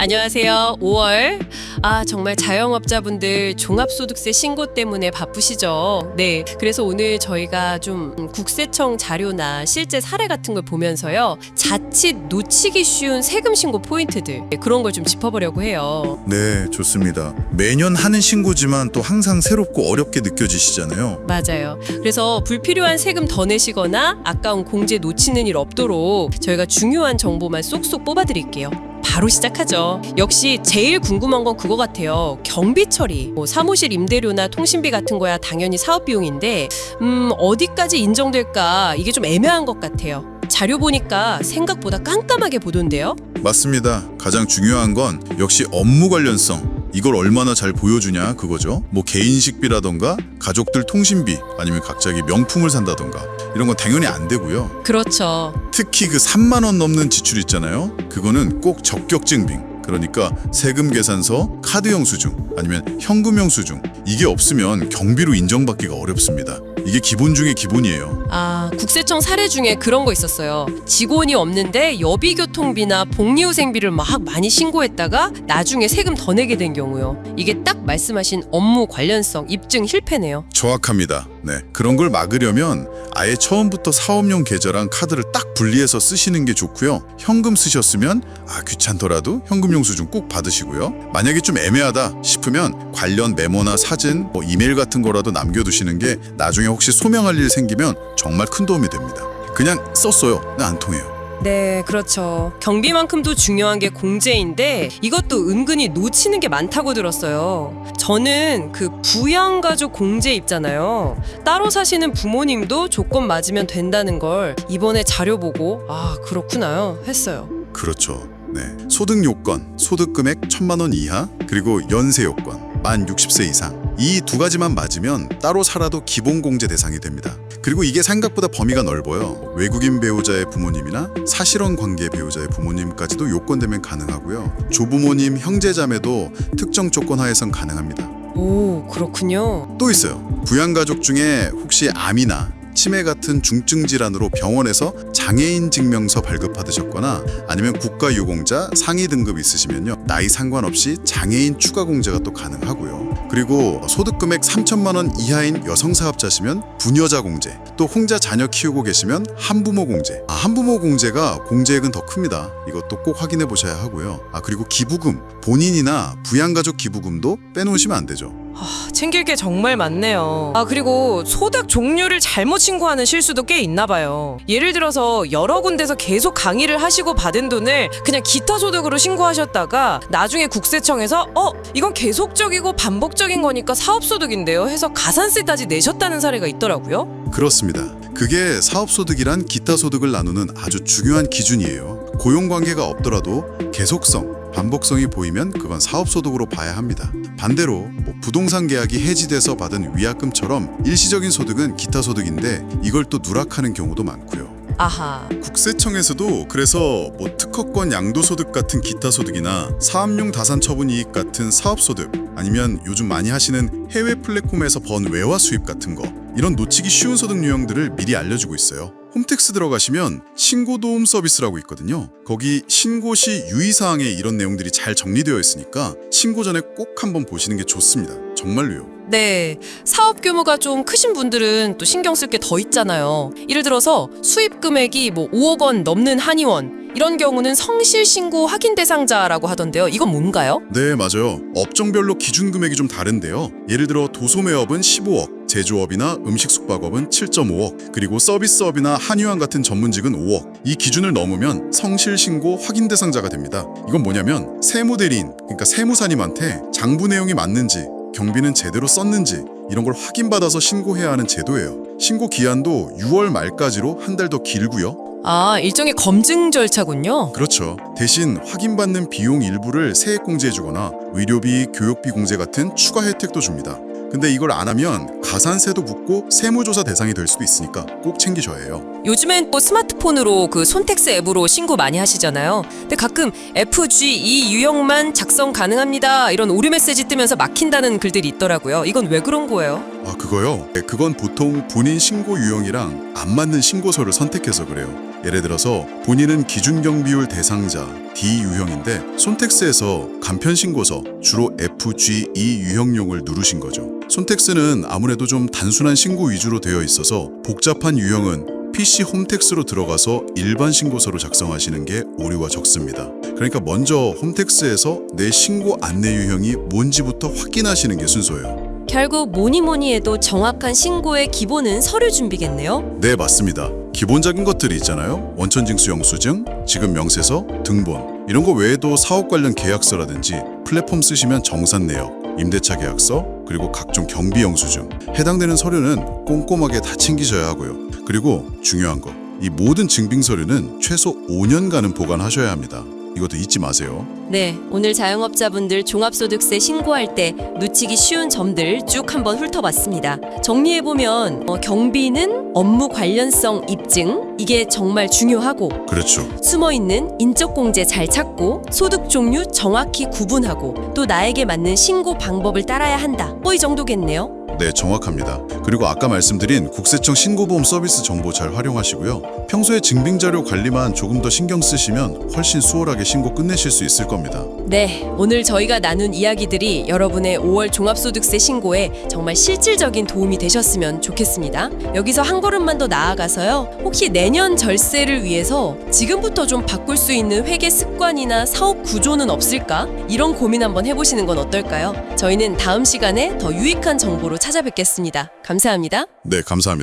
안녕하세요. 5월. 정말 자영업자분들 종합소득세 신고 때문에 바쁘시죠? 네. 그래서 오늘 저희가 좀 국세청 자료나 실제 사례 같은 걸 보면서요. 자칫 놓치기 쉬운 세금 신고 포인트들, 그런 걸 좀 짚어보려고 해요. 네, 좋습니다. 매년 하는 신고지만 또 항상 새롭고 어렵게 느껴지시잖아요. 맞아요. 그래서 불필요한 세금 더 내시거나 아까운 공제 놓치는 일 없도록 저희가 중요한 정보만 쏙쏙 뽑아드릴게요. 바로 시작하죠. 역시 제일 궁금한 건 그거 같아요. 경비 처리. 사무실 임대료나 통신비 같은 거야 당연히 사업 비용인데 어디까지 인정될까 이게 좀 애매한 것 같아요. 자료 보니까 생각보다 깜깜하게 보던데요. 맞습니다. 가장 중요한 건 역시 업무 관련성. 이걸 얼마나 잘 보여주냐 그거죠. 개인식비라던가 가족들 통신비 아니면 갑자기 명품을 산다던가 이런 건 당연히 안 되고요. 그렇죠. 특히 그 3만 원 넘는 지출 있잖아요. 그거는 꼭 적격 증빙. 그러니까 세금 계산서, 카드 영수증 아니면 현금 영수증 이게 없으면 경비로 인정받기가 어렵습니다. 이게 기본 중에 기본이에요. 국세청 사례 중에 그런 거 있었어요. 직원이 없는데 여비교통비나 복리후생비를 막 많이 신고했다가 나중에 세금 더 내게 된 경우요. 이게 딱 말씀하신 업무 관련성 입증 실패네요. 정확합니다. 네, 그런 걸 막으려면 아예 처음부터 사업용 계좌랑 카드를 딱 분리해서 쓰시는 게 좋고요. 현금 쓰셨으면 귀찮더라도 현금 영수증 꼭 받으시고요. 만약에 좀 애매하다 싶으면 관련 메모나 사진, 이메일 같은 거라도 남겨두시는 게 나중에 혹시 소명할 일 생기면 정말 큰 도움이 됩니다. 그냥 썼어요. 안 통해요. 네, 그렇죠. 경비만큼도 중요한 게 공제인데 이것도 은근히 놓치는 게 많다고 들었어요. 저는 그 부양가족 공제 있잖아요. 따로 사시는 부모님도 조건 맞으면 된다는 걸 이번에 자료 보고 그렇구나요 했어요. 그렇죠. 네, 소득 요건, 소득 금액 1,000만 원 이하, 그리고 연세 요건, 만 60세 이상 이 두 가지만 맞으면 따로 살아도 기본 공제 대상이 됩니다. 그리고 이게 생각보다 범위가 넓어요. 외국인 배우자의 부모님이나 사실혼 관계 배우자의 부모님까지도 요건되면 가능하고요. 조부모님, 형제자매도 특정 조건 하에선 가능합니다. 오, 그렇군요. 또 있어요. 부양가족 중에 혹시 암이나 치매 같은 중증 질환으로 병원에서 장애인 증명서 발급받으셨거나 아니면 국가유공자 상위 등급 있으시면요. 나이 상관없이 장애인 추가 공제가 또 가능하고요. 그리고 소득금액 3천만 원 이하인 여성 사업자시면 부녀자 공제, 또 혼자 자녀 키우고 계시면 한부모 공제. 한부모 공제가 공제액은 더 큽니다. 이것도 꼭 확인해 보셔야 하고요. 그리고 기부금, 본인이나 부양가족 기부금도 빼놓으시면 안 되죠. 챙길 게 정말 많네요. 그리고 소득 종류를 잘못 신고하는 실수도 꽤 있나 봐요. 예를 들어서 여러 군데서 계속 강의를 하시고 받은 돈을 그냥 기타 소득으로 신고하셨다가 나중에 국세청에서 이건 계속적이고 반복적인 거니까 사업소득인데요 해서 가산세까지 내셨다는 사례가 있더라고요. 그렇습니다. 그게 사업소득이란 기타 소득을 나누는 아주 중요한 기준이에요. 고용관계가 없더라도 계속성, 반복성이 보이면 그건 사업소득으로 봐야 합니다. 반대로 부동산 계약이 해지돼서 받은 위약금처럼 일시적인 소득은 기타 소득인데 이걸 또 누락하는 경우도 많고요. 국세청에서도 그래서 특허권 양도소득 같은 기타 소득이나 사업용 다산 처분 이익 같은 사업소득 아니면 요즘 많이 하시는 해외 플랫폼에서 번 외화 수입 같은 거 이런 놓치기 쉬운 소득 유형들을 미리 알려주고 있어요. 홈택스 들어가시면 신고도움 서비스라고 있거든요. 거기 신고 시 유의사항에 이런 내용들이 잘 정리되어 있으니까 신고 전에 꼭 한번 보시는 게 좋습니다. 정말로요. 네, 사업 규모가 좀 크신 분들은 또 신경 쓸 게 더 있잖아요. 예를 들어서 수입 금액이 5억 원 넘는 한의원 이런 경우는 성실신고 확인 대상자라고 하던데요. 이건 뭔가요? 네, 맞아요. 업종별로 기준 금액이 좀 다른데요. 예를 들어 도소매업은 15억, 제조업이나 음식 숙박업은 7.5억, 그리고 서비스업이나 한의원 같은 전문직은 5억. 이 기준을 넘으면 성실신고 확인 대상자가 됩니다. 이건 뭐냐면 세무대리인, 그러니까 세무사님한테 장부 내용이 맞는지 경비는 제대로 썼는지 이런 걸 확인받아서 신고해야 하는 제도예요. 신고 기한도 6월 말까지로 한 달 더 길고요. 일종의 검증 절차군요. 그렇죠. 대신 확인받는 비용 일부를 세액공제해주거나 의료비, 교육비 공제 같은 추가 혜택도 줍니다. 근데 이걸 안 하면 가산세도 붙고 세무조사 대상이 될 수도 있으니까 꼭 챙기셔야 해요. 요즘엔 스마트폰으로 손택스 앱으로 신고 많이 하시잖아요. 근데 가끔 FGE 유형만 작성 가능합니다 이런 오류 메시지 뜨면서 막힌다는 글들이 있더라고요. 이건 왜 그런 거예요? 그거요? 그건 보통 본인 신고 유형이랑 안 맞는 신고서를 선택해서 그래요. 예를 들어서 본인은 기준경비율 대상자 D 유형인데 손택스에서 간편신고서 주로 FGE 유형용을 누르신 거죠. 손택스는 아무래도 좀 단순한 신고 위주로 되어 있어서 복잡한 유형은 PC 홈택스로 들어가서 일반 신고서로 작성하시는 게 오류가 적습니다. 그러니까 먼저 홈택스에서 내 신고 안내 유형이 뭔지부터 확인하시는 게 순서예요. 결국 뭐니 해도 정확한 신고의 기본은 서류 준비겠네요. 네, 맞습니다. 기본적인 것들이 있잖아요. 원천징수 영수증, 지급 명세서, 등본 이런 거 외에도 사업 관련 계약서라든지 플랫폼 쓰시면 정산 내역, 임대차 계약서, 그리고 각종 경비 영수증 해당되는 서류는 꼼꼼하게 다 챙기셔야 하고요. 그리고 중요한 거, 이 모든 증빙 서류는 최소 5년간은 보관하셔야 합니다. 이것도 잊지 마세요. 네, 오늘 자영업자분들 종합소득세 신고할 때 놓치기 쉬운 점들 쭉 한번 훑어봤습니다. 정리해보면 경비는 업무 관련성 입증, 이게 정말 중요하고 그렇죠. 숨어있는 인적공제 잘 찾고 소득 종류 정확히 구분하고 또 나에게 맞는 신고 방법을 따라야 한다. 이 정도겠네요. 네, 정확합니다. 그리고 아까 말씀드린 국세청 신고보험 서비스 정보 잘 활용하시고요. 평소에 증빙자료 관리만 조금 더 신경 쓰시면 훨씬 수월하게 신고 끝내실 수 있을 겁니다. 네, 오늘 저희가 나눈 이야기들이 여러분의 5월 종합소득세 신고에 정말 실질적인 도움이 되셨으면 좋겠습니다. 여기서 한 걸음만 더 나아가서요. 혹시 내년 절세를 위해서 지금부터 좀 바꿀 수 있는 회계 습관이나 사업 구조는 없을까? 이런 고민 한번 해보시는 건 어떨까요? 저희는 다음 시간에 더 유익한 정보로 찾아뵙겠습니다. 감사합니다. 네, 감사합니다.